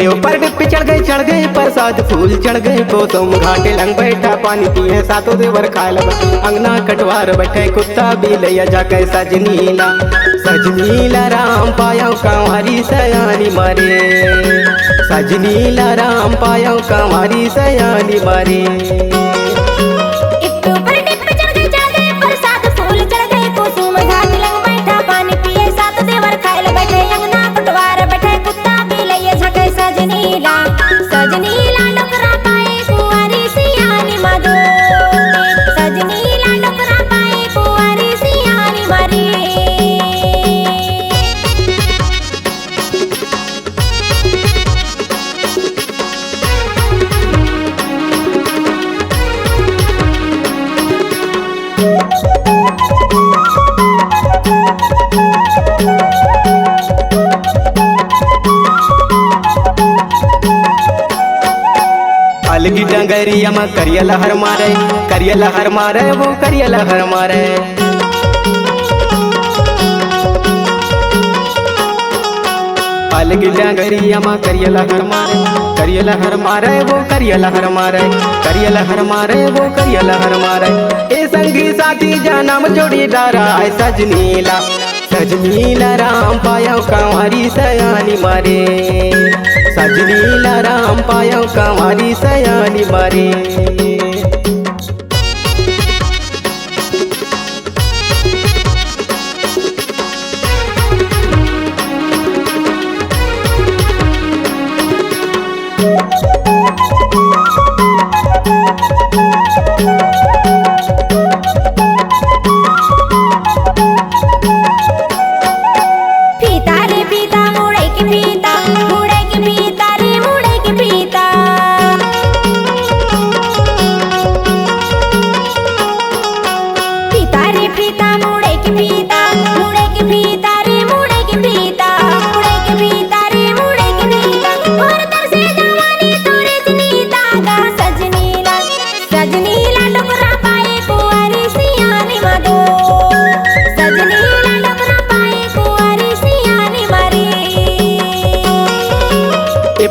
पे ऊपर डिप्पी चढ़ गए प्रसाद फूल चढ़ गए कोसम घाटे लंग बैठा पानी पिए सातों देवर खाए लगा अंगना कटवार बैठे कुत्ता भी लिया जाके सजनीला राम पायो कंवारी सयानी मारे सजनीला राम पायो कंवारी सयानी मारे। अलगी डंगरिया में करिया लहर मारे वो करिया लहर मारे। अलगी डंगरिया में करिया लहर मारे वो करिया लहर मारे वो करिया लहर मारे। ए संगी साथी जन्म जोड़ी डारा सजनीला राम पायो कंवारी सयानी मारे सजनीला राम पायो कंवारी सयानी मारे।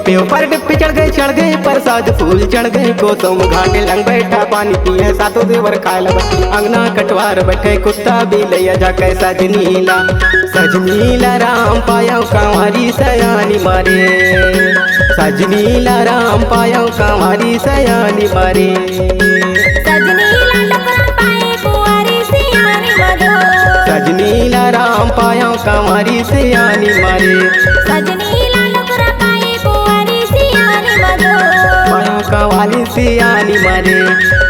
पे ऊपर डिप्पी चढ़ गए प्रसाद फूल चढ़ गए कोसम घाटे लंग बैठा पानी पिए सातों देवर खाए लगा अंगना कटवार बैठे कुत्ता भी लिया जाके सजनीला राम पायो कंवारी सयानी मारे सजनीला राम पायो कंवारी सयानी मारे। सजनीला राम पायो कंवारी सयानी मारे कंवारी सयानी मारे।